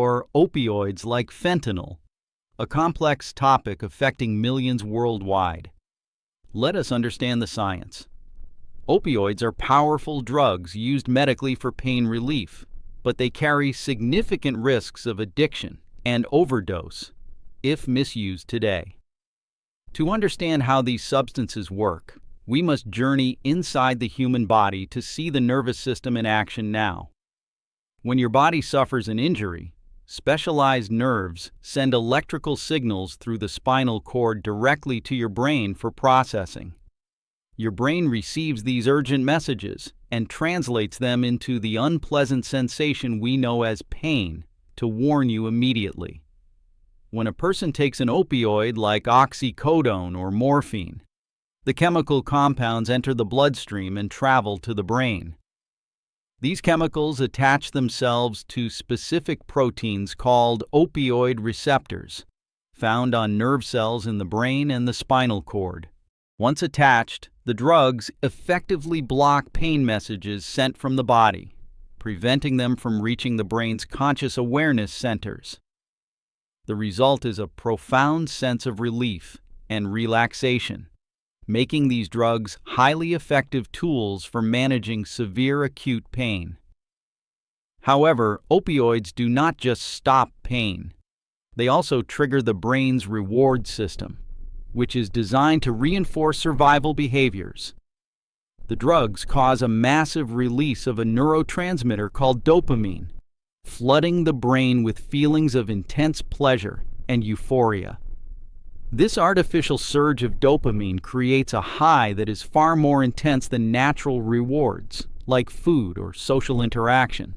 or opioids like fentanyl, a complex topic affecting millions worldwide. Let us understand the science. Opioids are powerful drugs used medically for pain relief, but they carry significant risks of addiction and overdose if misused today. To understand how these substances work, we must journey inside the human body to see the nervous system in action now. When your body suffers an injury, specialized nerves send electrical signals through the spinal cord directly to your brain for processing. Your brain receives these urgent messages and translates them into the unpleasant sensation we know as pain to warn you immediately. When a person takes an opioid like oxycodone or morphine, the chemical compounds enter the bloodstream and travel to the brain. These chemicals attach themselves to specific proteins called opioid receptors, found on nerve cells in the brain and the spinal cord. Once attached, the drugs effectively block pain messages sent from the body, preventing them from reaching the brain's conscious awareness centers. The result is a profound sense of relief and relaxation, making these drugs highly effective tools for managing severe acute pain. However, opioids do not just stop pain. They also trigger the brain's reward system, which is designed to reinforce survival behaviors. The drugs cause a massive release of a neurotransmitter called dopamine, flooding the brain with feelings of intense pleasure and euphoria. This artificial surge of dopamine creates a high that is far more intense than natural rewards, like food or social interaction.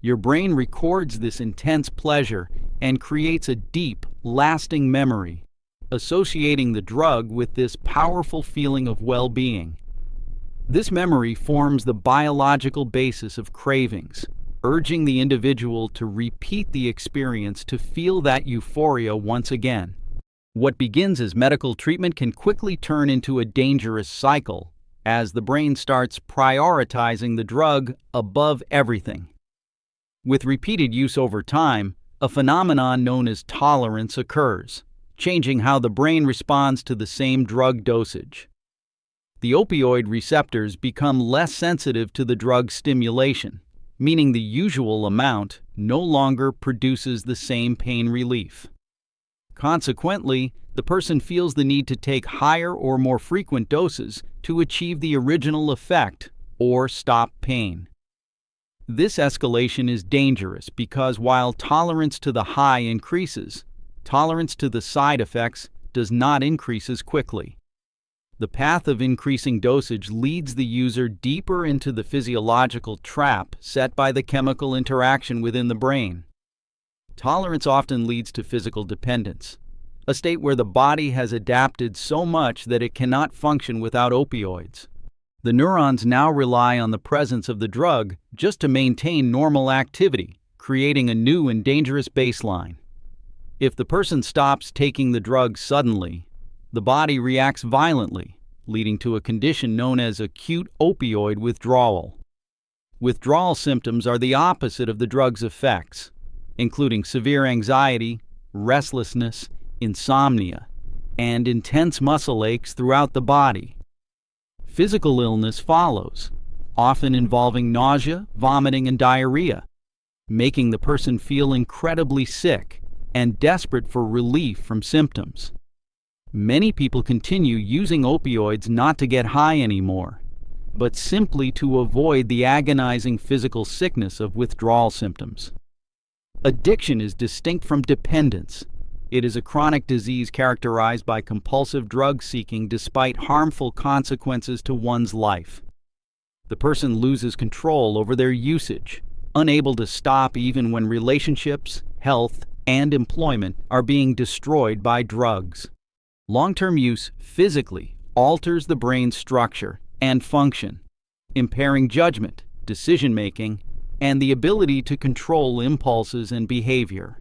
Your brain records this intense pleasure and creates a deep, lasting memory, associating the drug with this powerful feeling of well-being. This memory forms the biological basis of cravings, urging the individual to repeat the experience to feel that euphoria once again. What begins as medical treatment can quickly turn into a dangerous cycle as the brain starts prioritizing the drug above everything. With repeated use over time, a phenomenon known as tolerance occurs, changing how the brain responds to the same drug dosage. The opioid receptors become less sensitive to the drug stimulation, meaning the usual amount no longer produces the same pain relief. Consequently, the person feels the need to take higher or more frequent doses to achieve the original effect or stop pain. This escalation is dangerous because while tolerance to the high increases, tolerance to the side effects does not increase as quickly. The path of increasing dosage leads the user deeper into the physiological trap set by the chemical interaction within the brain. Tolerance often leads to physical dependence, a state where the body has adapted so much that it cannot function without opioids. The neurons now rely on the presence of the drug just to maintain normal activity, creating a new and dangerous baseline. If the person stops taking the drug suddenly, the body reacts violently, leading to a condition known as acute opioid withdrawal. Withdrawal symptoms are the opposite of the drug's effects, including severe anxiety, restlessness, insomnia, and intense muscle aches throughout the body. Physical illness follows, often involving nausea, vomiting, and diarrhea, making the person feel incredibly sick and desperate for relief from symptoms. Many people continue using opioids not to get high anymore, but simply to avoid the agonizing physical sickness of withdrawal symptoms. Addiction is distinct from dependence. It is a chronic disease characterized by compulsive drug seeking despite harmful consequences to one's life. The person loses control over their usage, unable to stop even when relationships, health, and employment are being destroyed by drugs. Long-term use physically alters the brain's structure and function, impairing judgment, decision-making, and the ability to control impulses and behavior.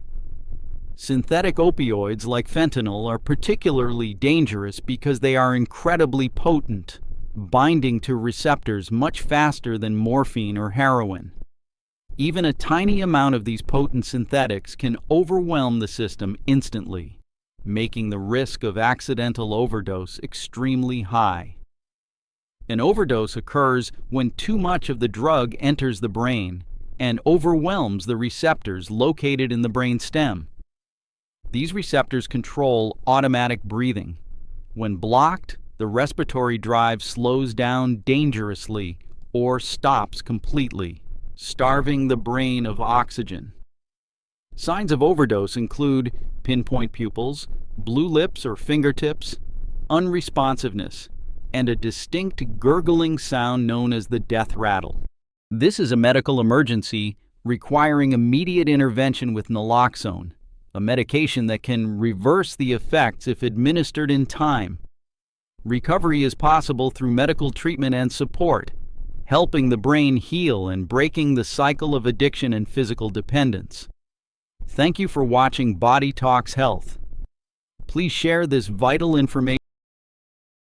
Synthetic opioids like fentanyl are particularly dangerous because they are incredibly potent, binding to receptors much faster than morphine or heroin. Even a tiny amount of these potent synthetics can overwhelm the system instantly, making the risk of accidental overdose extremely high. An overdose occurs when too much of the drug enters the brain and overwhelms the receptors located in the brain stem. These receptors control automatic breathing. When blocked, the respiratory drive slows down dangerously or stops completely, starving the brain of oxygen. Signs of overdose include pinpoint pupils, blue lips or fingertips, unresponsiveness, and a distinct gurgling sound known as the death rattle. This is a medical emergency requiring immediate intervention with naloxone, a medication that can reverse the effects if administered in time. Recovery is possible through medical treatment and support, helping the brain heal and breaking the cycle of addiction and physical dependence. Thank you for watching Body Talks Health. Please share this vital information